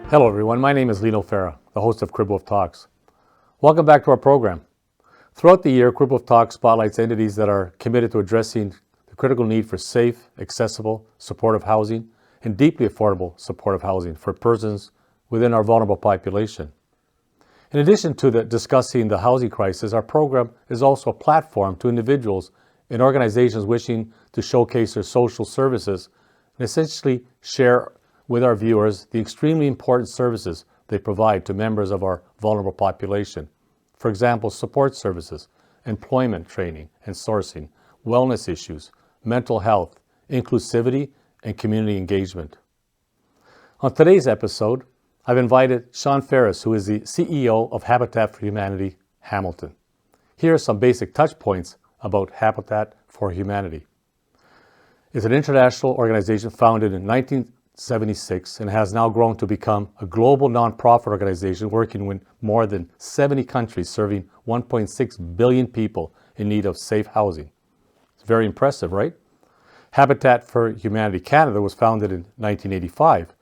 Hello everyone, my name is Lino Fera, the host of Cribwolf Talks. Welcome back to our program. Throughout the year, Cribwolf Talks spotlights entities that are committed to addressing the critical need for safe, accessible, supportive housing and deeply affordable supportive housing for persons within our vulnerable population. In addition to discussing the housing crisis, our program is also a platform to individuals and organizations wishing to showcase their social services and essentially share with our viewers the extremely important services they provide to members of our vulnerable population. For example, support services, employment training and sourcing, wellness issues, mental health, inclusivity, and community engagement. On today's episode, I've invited Sean Ferris, who is the CEO of Habitat for Humanity Hamilton. Here are some basic touch points about Habitat for Humanity. It's an international organization founded in 1976 and has now grown to become a global nonprofit organization working in more than 70 countries, serving 1.6 billion people in need of safe housing. It's very impressive, right? Habitat for Humanity Canada was founded in 1985.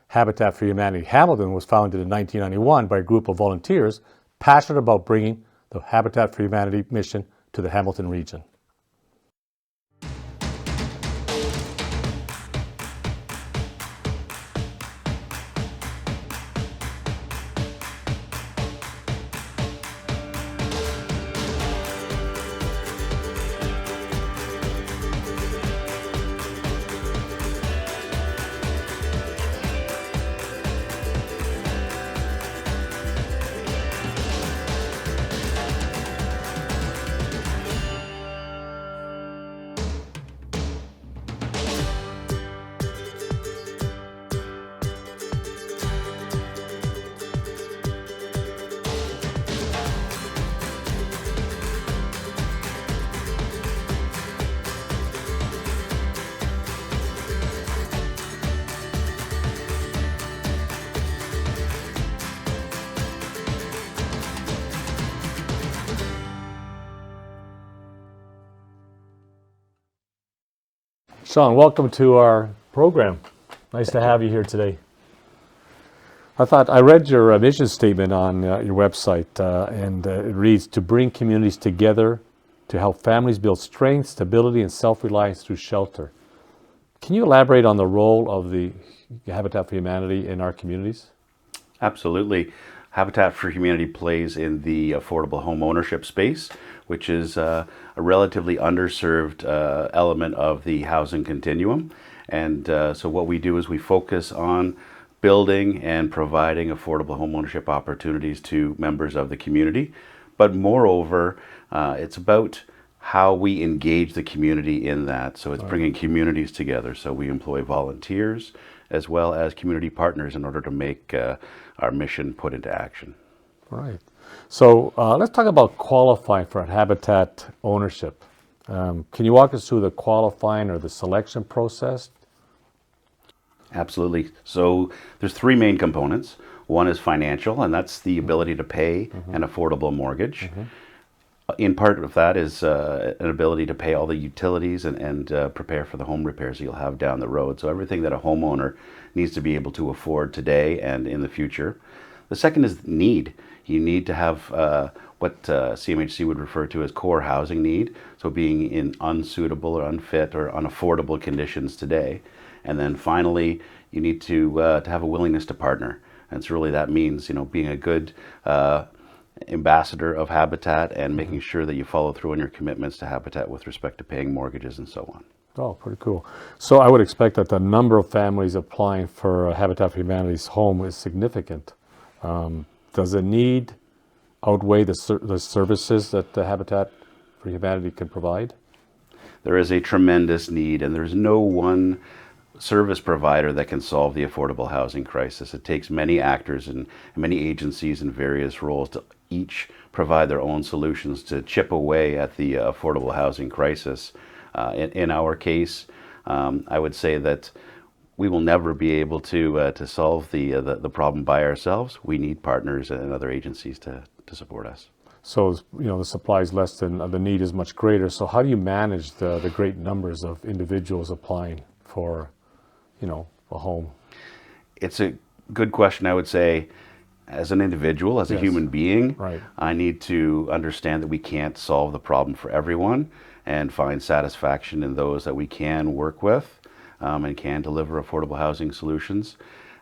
Habitat for Humanity Hamilton was founded in 1991 by a group of volunteers passionate about bringing the Habitat for Humanity mission to the Hamilton region. Sean, welcome to our program. Nice to have you here today. I read your mission statement on your website, and it reads, to bring communities together to help families build strength, stability, and self-reliance through shelter. Can you elaborate on the role of the Habitat for Humanity in our communities? Absolutely. Habitat for Humanity plays in the affordable homeownership space, which is a relatively underserved element of the housing continuum. And so what we do is we focus on building and providing affordable homeownership opportunities to members of the community. But moreover, it's about how we engage the community in that. So it's bringing communities together. So we employ volunteers as well as community partners in order to make our mission put into action. Right. So let's talk about qualifying for habitat ownership. Can you walk us through the qualifying or the selection process? Absolutely. So there's three main components. One is financial, and that's the ability to pay an affordable mortgage. In part of that is an ability to pay all the utilities and prepare for the home repairs you'll have down the road. So everything that a homeowner needs to be able to afford today and in the future. The second is need. You need to have what CMHC would refer to as core housing need, so being in unsuitable or unfit or unaffordable conditions today. And then finally, you need to have a willingness to partner. And so really that means, being a good ambassador of Habitat and making sure that you follow through on your commitments to Habitat with respect to paying mortgages and so on. Oh, pretty cool. So I would expect that the number of families applying for Habitat for Humanity's home is significant. Does the need outweigh the services that the Habitat for Humanity can provide? There is a tremendous need, and there's no one service provider that can solve the affordable housing crisis. It takes many actors and many agencies in various roles to each provide their own solutions to chip away at the affordable housing crisis. In our case, I would say that we will never be able to solve the problem by ourselves. We need partners and other agencies to support us. So, the supply is less than the need is much greater. So how do you manage the great numbers of individuals applying for, a home? It's a good question. I would say, as an individual, as a Yes. human being, Right. I need to understand that we can't solve the problem for everyone and find satisfaction in those that we can work with and can deliver affordable housing solutions.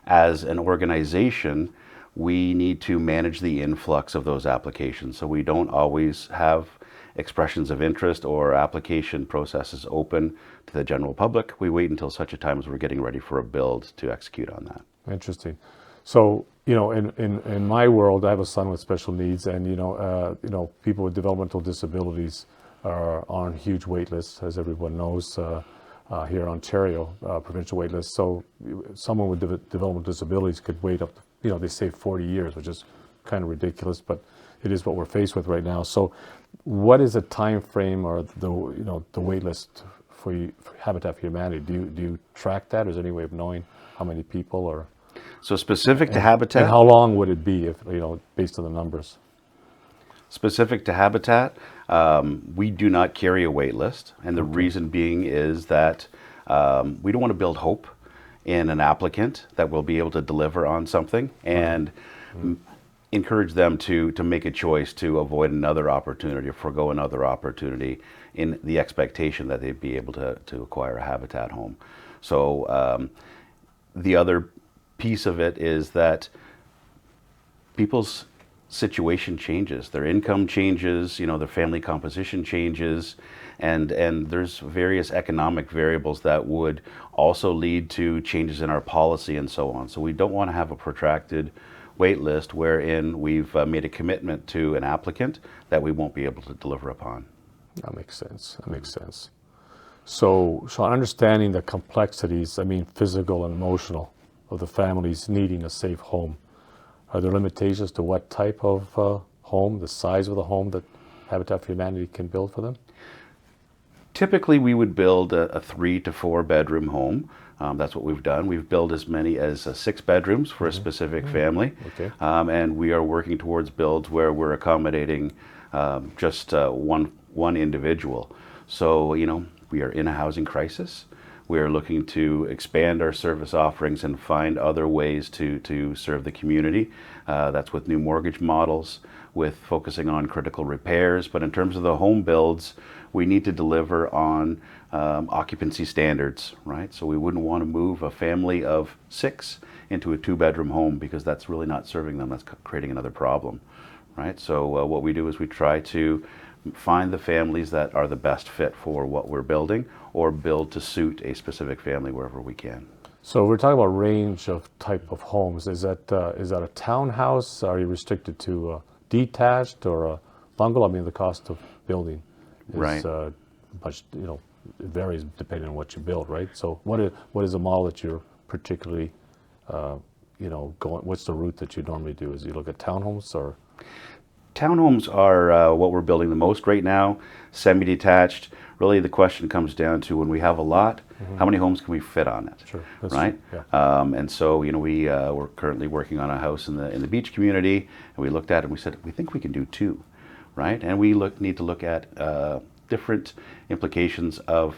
As an organization, we need to manage the influx of those applications. So we don't always have expressions of interest or application processes open to the general public. We wait until such a time as we're getting ready for a build to execute on that. Interesting. So, in my world, I have a son with special needs, and people with developmental disabilities are on huge wait lists, as everyone knows. Here in Ontario, provincial wait lists. So, someone with developmental disabilities could wait up, they say 40 years, which is kind of ridiculous, but it is what we're faced with right now. So, what is a time frame or the wait list for Habitat for Humanity? Do you track that? Or is there any way of knowing how many people or? So specific to Habitat, And how long would it be if, based on the numbers? specific to Habitat, we do not carry a wait list. And the reason being is that we don't want to build hope in an applicant that will be able to deliver on something and encourage them to make a choice to avoid another opportunity or forego another opportunity in the expectation that they'd be able to acquire a Habitat home. So the other piece of it is that people's situation changes, their income changes, their family composition changes, and there's various economic variables that would also lead to changes in our policy and so on. So we don't want to have a protracted wait list wherein we've made a commitment to an applicant that we won't be able to deliver upon. That makes sense. So understanding the complexities, physical and emotional, of the families needing a safe home, are there limitations to what type of home, the size of the home that Habitat for Humanity can build for them? Typically, we would build a 3 to 4 bedroom home. That's what we've done. We've built as many as 6 bedrooms for a specific family. Okay. And we are working towards builds where we're accommodating just one individual. So, we are in a housing crisis. We are looking to expand our service offerings and find other ways to serve the community. That's with new mortgage models, with focusing on critical repairs. But in terms of the home builds, we need to deliver on occupancy standards, right? So we wouldn't want to move a family of 6 into a 2-bedroom home because that's really not serving them. That's creating another problem, right? So what we do is we try to find the families that are the best fit for what we're building or build to suit a specific family wherever we can. So we're talking about range of type of homes. Is that a townhouse? Are you restricted to a detached or a bungalow? The cost of building is Right. Much, it varies depending on what you build, right? So what is the model that you're particularly, going? What's the route that you normally do? Is you look at townhomes or? Townhomes are what we're building the most right now, semi-detached. Really the question comes down to when we have a lot, how many homes can we fit on it? Sure, that's right? true, yeah. And so, we're currently working on a house in the beach community, and we looked at it and we said, we think we can do 2, right? And we need to look at different implications of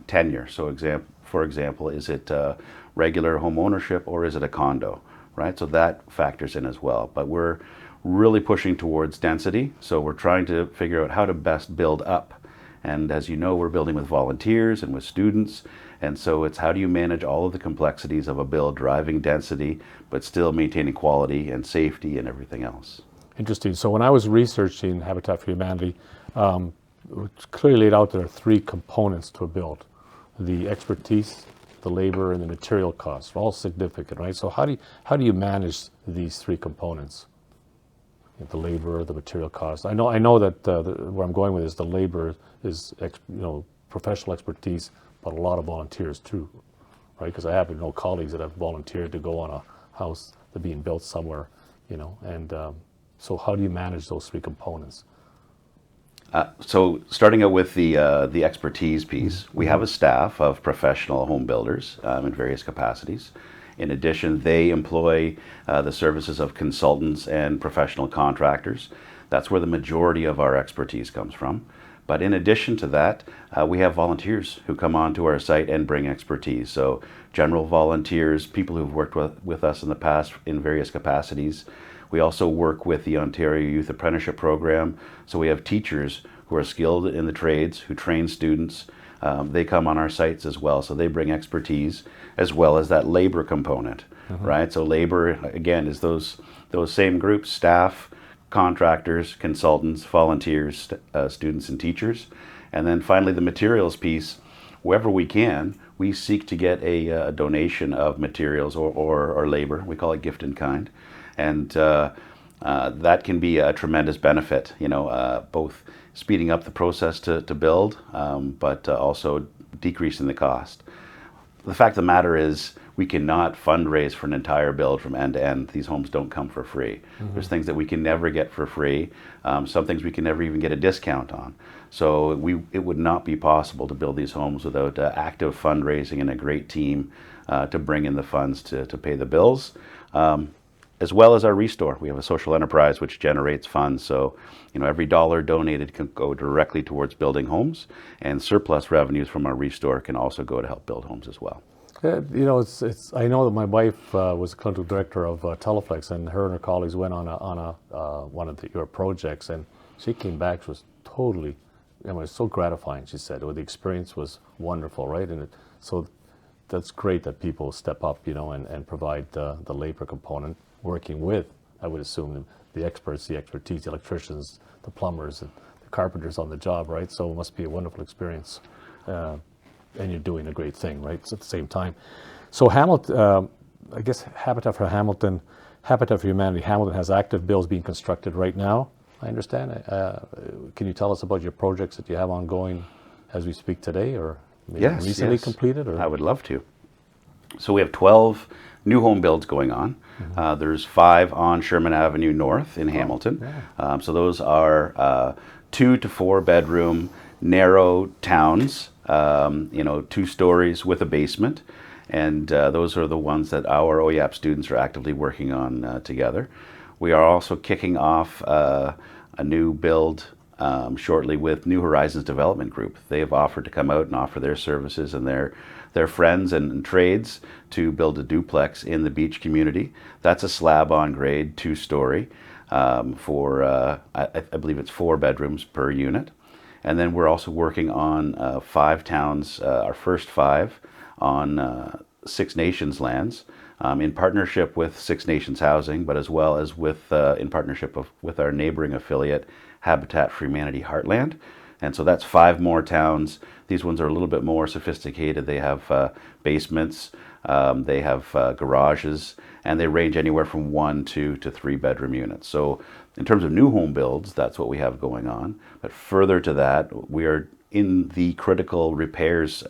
tenure. So for example, is it regular home ownership or is it a condo, right? So that factors in as well. But we're really pushing towards density. So we're trying to figure out how to best build up. And as you know, we're building with volunteers and with students. And so it's how do you manage all of the complexities of a build, driving density, but still maintaining quality and safety and everything else. Interesting. So when I was researching Habitat for Humanity, it's clearly laid out there are 3 components to a build: the expertise, the labor, and the material costs. All significant, right? So how do you manage these 3 components? The labor, the material costs. I know that where I'm going with is the labor is professional expertise, but a lot of volunteers too, right? Because I happen to know colleagues that have volunteered to go on a house that's being built somewhere, and so how do you manage those 3 components? So starting out with the expertise piece, we have a staff of professional home builders in various capacities. In addition, they employ the services of consultants and professional contractors. That's where the majority of our expertise comes from. But in addition to that, we have volunteers who come onto our site and bring expertise. So general volunteers, people who've worked with us in the past in various capacities. We also work with the Ontario Youth Apprenticeship Program. So we have teachers who are skilled in the trades, who train students. They come on our sites as well. So they bring expertise as well as that labor component, right? So labor, again, is those same groups, staff, contractors, consultants, volunteers, students and teachers. And then finally the materials piece, wherever we can, we seek to get a donation of materials or labor. We call it gift in kind. And that can be a tremendous benefit, both speeding up the process to build, but also decreasing the cost. The fact of the matter is we cannot fundraise for an entire build from end to end. These homes don't come for free. There's things that we can never get for free. Some things we can never even get a discount on. So it would not be possible to build these homes without active fundraising and a great team to bring in the funds to pay the bills. As well as our ReStore. We have a social enterprise which generates funds. So, every dollar donated can go directly towards building homes, and surplus revenues from our ReStore can also go to help build homes as well. Yeah, I know that my wife was a clinical director of Teleflex, and her colleagues went on one of your projects, and she came back. She was totally, it was so gratifying. She said, the experience was wonderful, right? And so that's great that people step up, and provide the labor component, working with, I would assume, the experts, the expertise, the electricians, the plumbers, and the carpenters on the job, right? So it must be a wonderful experience. And you're doing a great thing, right? At the same time. So Hamilton, I guess Habitat for Humanity, Hamilton has active builds being constructed right now, I understand. Can you tell us about your projects that you have ongoing as we speak today, or maybe recently completed? Or? I would love to. So we have 12 new home builds going on. There's 5 on Sherman Avenue North in Hamilton. Yeah. So those are 2 to 4 bedroom, narrow towns, 2 stories with a basement. And those are the ones that our OYAP students are actively working on together. We are also kicking off a new build shortly with New Horizons Development Group. They have offered to come out and offer their services and their friends and trades to build a duplex in the beach community. That's a slab-on grade, 2-story for, I believe it's 4 bedrooms per unit. And then we're also working on 5 towns, our first 5 on 6 Nations lands in partnership with 6 Nations Housing, but as well as in partnership with our neighboring affiliate, Habitat for Humanity Heartland. And so that's 5 more towns. These ones are a little bit more sophisticated. They have basements, they have garages, and they range anywhere from 1 to 3 bedroom units. So in terms of new home builds, that's what we have going on. But further to that, we are in the critical repairs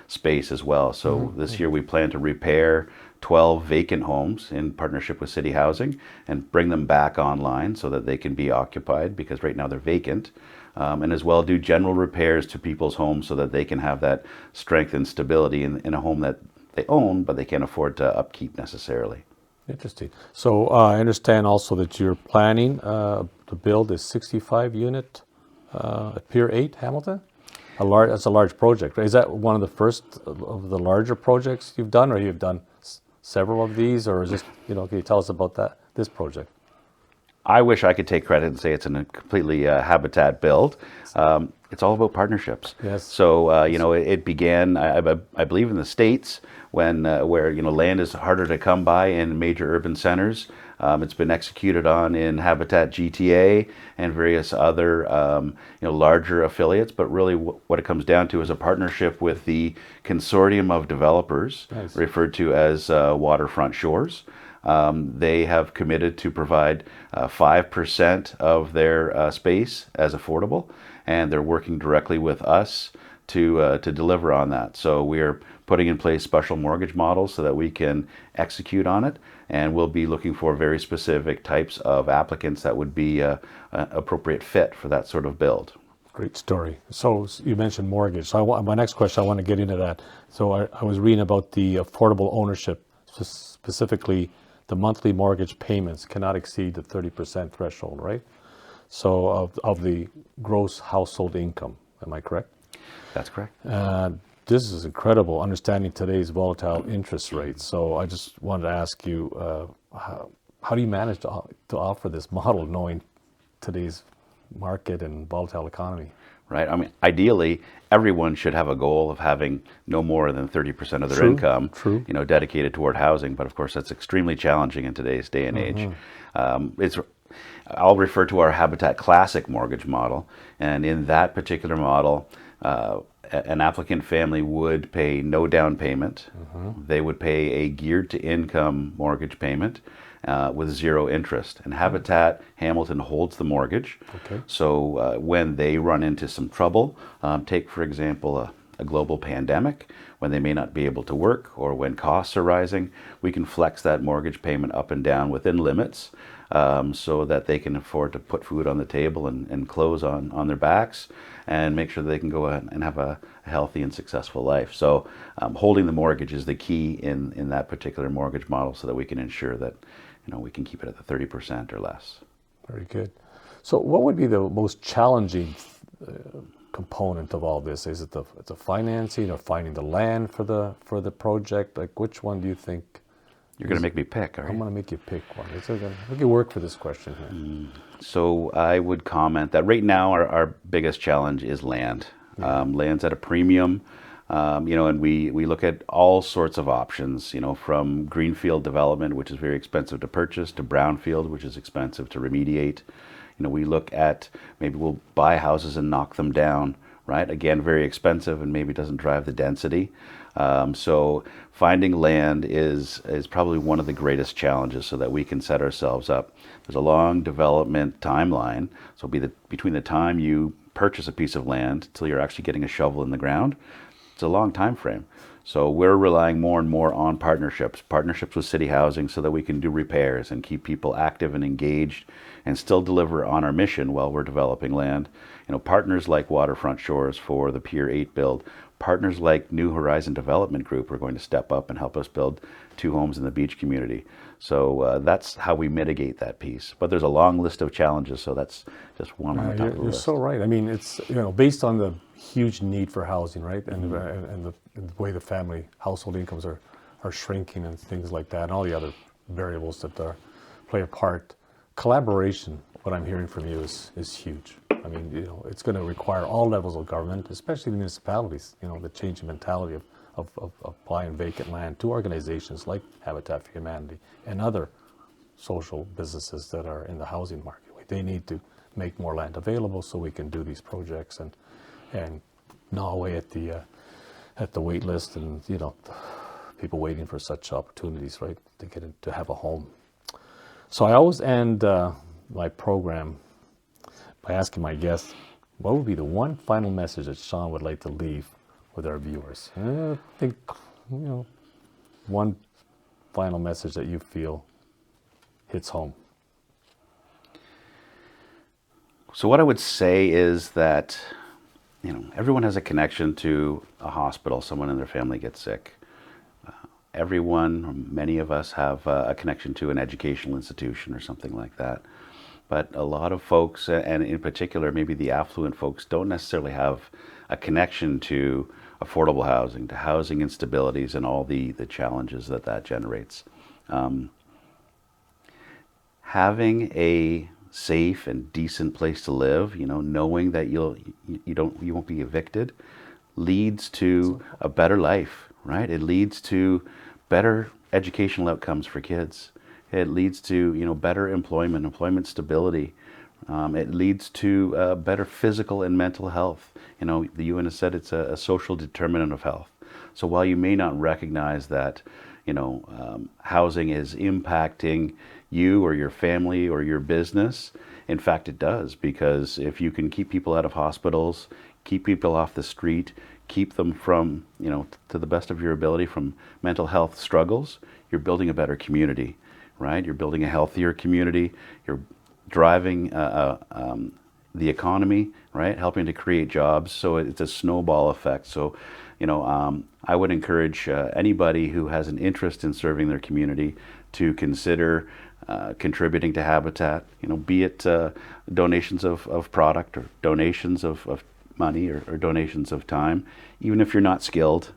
space as well. So this year we plan to repair 12 vacant homes in partnership with City Housing and bring them back online so that they can be occupied, because right now they're vacant. And as well do general repairs to people's homes so that they can have that strength and stability in a home that they own, but they can't afford to upkeep necessarily. Interesting. So I understand also that you're planning to build a 65 unit at Pier 8, Hamilton? That's a large project, right? Is that one of the first of the larger projects you've done, or you've done several of these, or is this, can you tell us about this project? I wish I could take credit and say it's a completely Habitat build. It's all about partnerships. Yes. So it began, I believe, in the States when where land is harder to come by in major urban centers. It's been executed on in Habitat GTA and various other larger affiliates. But really, what it comes down to is a partnership with the consortium of developers, nice, referred to as Waterfront Shores. They have committed to provide 5% of their space as affordable, and they're working directly with us to deliver on that. So we are putting in place special mortgage models so that we can execute on it, and we'll be looking for very specific types of applicants that would be an appropriate fit for that sort of build. Great story. So you mentioned mortgage. So my next question, I want to get into that. So I was reading about the affordable ownership, specifically the monthly mortgage payments cannot exceed the 30% threshold, right? So of the gross household income, am I correct? That's correct. This is incredible, understanding today's volatile interest rates. So I just wanted to ask you, how do you manage to offer this model knowing today's market and volatile economy? Right. I mean, ideally, everyone should have a goal of having no more than 30% of their income, dedicated toward housing. But of course, that's extremely challenging in today's day and age. I'll refer to our Habitat Classic mortgage model, and in that particular model, an applicant family would pay no down payment. They would pay a geared to income mortgage payment with zero interest. And Habitat Hamilton holds the mortgage. Okay. So when they run into some trouble, take for example a global pandemic, when they may not be able to work or when costs are rising, we can flex that mortgage payment up and down within limits, so that they can afford to put food on the table and clothes on their backs and make sure that they can go out and have a healthy and successful life. So holding the mortgage is the key in that particular mortgage model, so that we can ensure that we can keep it at the 30% or less. Very good. So what would be the most challenging component of all this? Is it the financing or finding the land for the project? Like, which one do you think? You're going to make me pick, are you? I'm going to make you pick one. We can work for this question here. So I would comment that right now our biggest challenge is land. Land's at a premium, and we look at all sorts of options, from greenfield development, which is very expensive to purchase, to brownfield, which is expensive to remediate. We look at maybe we'll buy houses and knock them down, right? Again, very expensive and maybe doesn't drive the density. So finding land is probably one of the greatest challenges, so that we can set ourselves up. There's a long development timeline. So between the time you purchase a piece of land till you're actually getting a shovel in the ground, it's a long time frame. So we're relying more and more on partnerships with city housing, so that we can do repairs and keep people active and engaged and still deliver on our mission while we're developing land. Partners like Waterfront Shores for the Pier 8 build, partners like New Horizon Development Group are going to step up and help us build 2 homes in the beach community. So that's how we mitigate that piece. But there's a long list of challenges, so that's just one on the top of the list. You're so right. I mean, it's based on the huge need for housing, right, and the way the family household incomes are shrinking and things like that, and all the other variables that play a part. Collaboration, what I'm hearing from you, is huge. I mean, it's going to require all levels of government, especially the municipalities, the change in mentality of buying vacant land to organizations like Habitat for Humanity and other social businesses that are in the housing market. They need to make more land available so we can do these projects and gnaw away at the wait list and people waiting for such opportunities, right, to have a home. So I always end my program by asking my guests, what would be the one final message that Sean would like to leave with our viewers? I think, one final message that you feel hits home. So what I would say is that, everyone has a connection to a hospital. Someone in their family gets sick. Everyone, or many of us, have a connection to an educational institution or something like that. But a lot of folks, and in particular maybe the affluent folks, don't necessarily have a connection to affordable housing, to housing instabilities and all the challenges that generates. Having a safe and decent place to live, knowing that you won't be evicted, leads to a better life, right? It leads to better educational outcomes for kids. It leads to better employment stability. It leads to better physical and mental health. The UN has said it's a social determinant of health. So while you may not recognize that, housing is impacting you or your family or your business, in fact it does, because if you can keep people out of hospitals, keep people off the street, keep them from, to the best of your ability, from mental health struggles, you're building a better community, right? You're building a healthier community. You're driving the economy, right? Helping to create jobs. So it's a snowball effect. So, I would encourage anybody who has an interest in serving their community to consider contributing to Habitat, be it donations of product or donations of money or donations of time. Even if you're not skilled,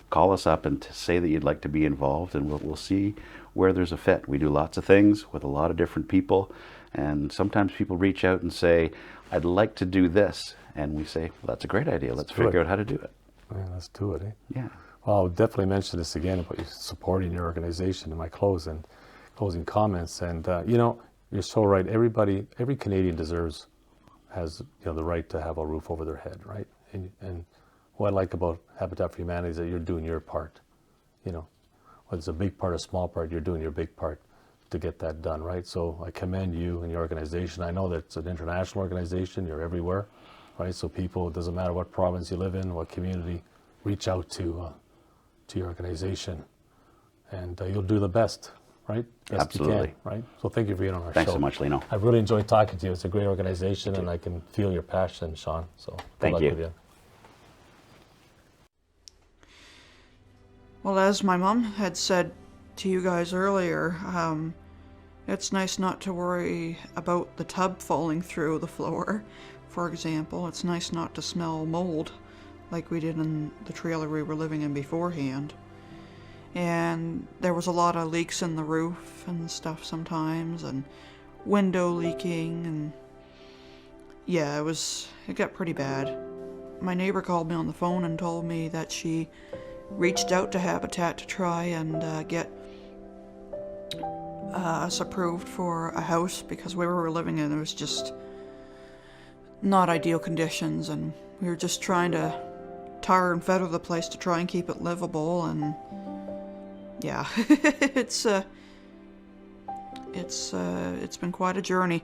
call us up and say that you'd like to be involved, and we'll see where there's a fit. We do lots of things with a lot of different people, and sometimes people reach out and say, I'd like to do this, and we say, well, that's a great idea. Let's figure out how to do it. Yeah, let's do it, eh? Yeah. Well, I'll definitely mention this again about you supporting your organization in my closing comments. And you're so right. Every Canadian has the right to have a roof over their head, right? And what I like about Habitat for Humanity is that you're doing your part. Whether it's a big part or small part, you're doing your big part to get that done, right? So I commend you and your organization. I know that it's an international organization. You're everywhere, right? So people, it doesn't matter what province you live in, what community, reach out to your organization, and you'll do the best, right? Best Absolutely. you can, right? So thank you for being on our show. Thanks so much, Lino. I've really enjoyed talking to you. It's a great organization, and I can feel your passion, Sean. So good Thank luck you. with you. Well, as my mom had said to you guys earlier, it's nice not to worry about the tub falling through the floor, for example. It's nice not to smell mold like we did in the trailer we were living in beforehand. And there was a lot of leaks in the roof and stuff sometimes, and window leaking, and yeah, it got pretty bad. My neighbor called me on the phone and told me that she reached out to Habitat to try and get us approved for a house, because where we were living in, it was just not ideal conditions, and we were just trying to tar and feather the place to try and keep it livable. And yeah, it's been quite a journey.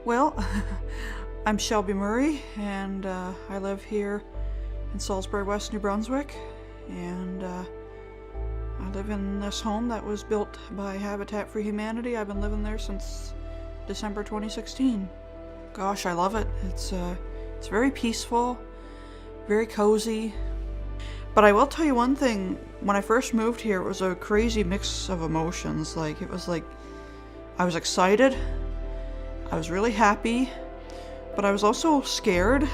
Well, I'm Shelby Murray, and I live here in Salisbury West, New Brunswick, and I live in this home that was built by Habitat for Humanity. I've been living there since December 2016. Gosh, I love it. It's very peaceful, very cozy. But I will tell you one thing, when I first moved here, it was a crazy mix of emotions. It was like, I was excited, I was really happy, but I was also scared.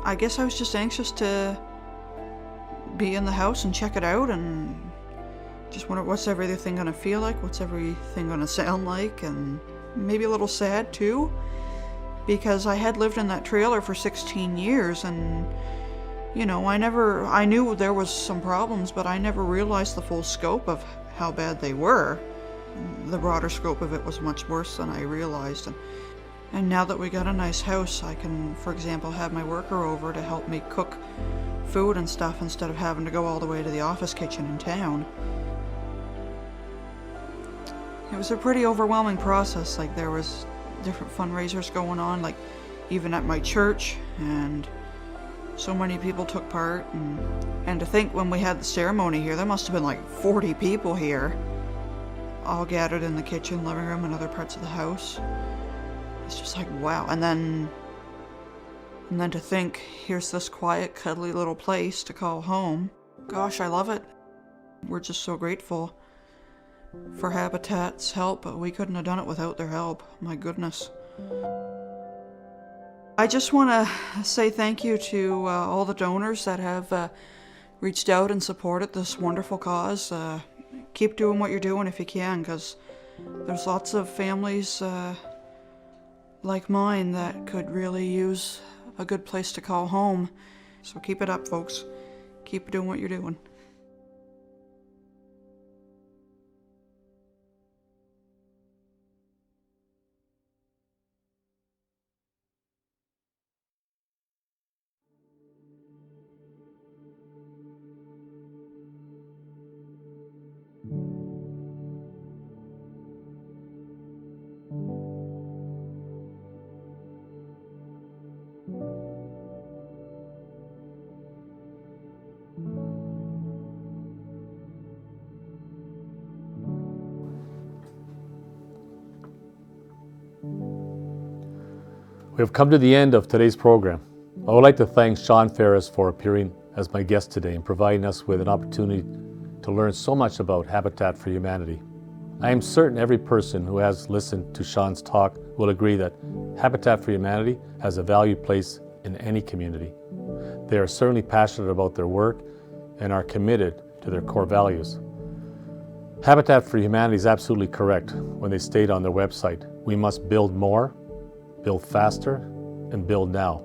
I guess I was just anxious to be in the house and check it out, and just wonder, what's everything gonna feel like? What's everything gonna sound like? And maybe a little sad too, because I had lived in that trailer for 16 years, and I knew there was some problems, but I never realized the full scope of how bad they were. The broader scope of it was much worse than I realized. And now that we got a nice house, I can, for example, have my worker over to help me cook food and stuff instead of having to go all the way to the office kitchen in town. It was a pretty overwhelming process. There was different fundraisers going on, even at my church, and so many people took part. And to think, when we had the ceremony here, there must have been 40 people here, all gathered in the kitchen, living room, and other parts of the house. It's just wow. And then to think, here's this quiet, cuddly little place to call home. Gosh, I love it. We're just so grateful for Habitat's help, but we couldn't have done it without their help. My goodness. I just want to say thank you to all the donors that have reached out and supported this wonderful cause. Keep doing what you're doing if you can, because there's lots of families like mine that could really use a good place to call home. So keep it up, folks. Keep doing what you're doing. We have come to the end of today's program. I would like to thank Sean Ferris for appearing as my guest today and providing us with an opportunity to learn so much about Habitat for Humanity. I am certain every person who has listened to Sean's talk will agree that Habitat for Humanity has a valued place in any community. They are certainly passionate about their work and are committed to their core values. Habitat for Humanity is absolutely correct when they state on their website, we must build more, build faster, and build now.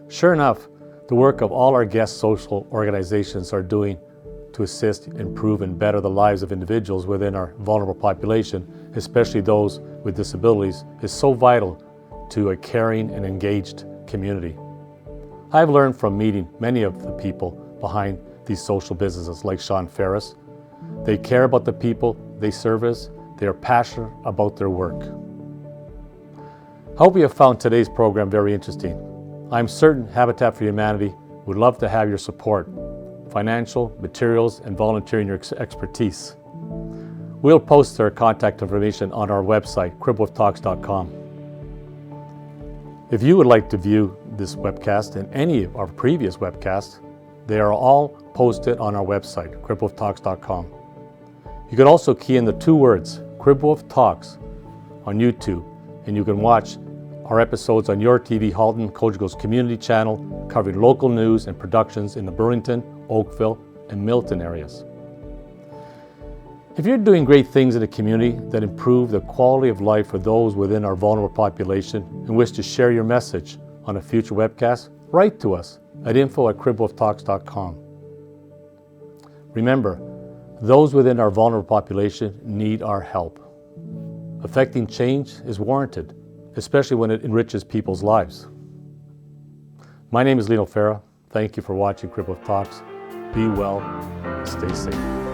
Sure enough, the work of all our guest social organizations are doing to assist, improve, and better the lives of individuals within our vulnerable population, especially those with disabilities, is so vital to a caring and engaged community. I've learned from meeting many of the people behind these social businesses, like Sean Ferris. They care about the people they service. They are passionate about their work. I hope you have found today's program very interesting. I'm certain Habitat for Humanity would love to have your support, financial, materials, and volunteering your expertise. We'll post their contact information on our website, cribwolftalks.com. If you would like to view this webcast and any of our previous webcasts, they are all posted on our website, cribwolftalks.com. You can also key in the 2 words, Cribwolf Talks, on YouTube, and you can watch our episodes on your TV Halton Cogeco's community channel, covering local news and productions in the Burlington, Oakville, and Milton areas. If you're doing great things in the community that improve the quality of life for those within our vulnerable population and wish to share your message on a future webcast, write to us at info@cribwolftalks.com. Remember, those within our vulnerable population need our help. Affecting change is warranted, especially when it enriches people's lives. My name is Lino Fera. Thank you for watching Cribwolf Talks. Be well and stay safe.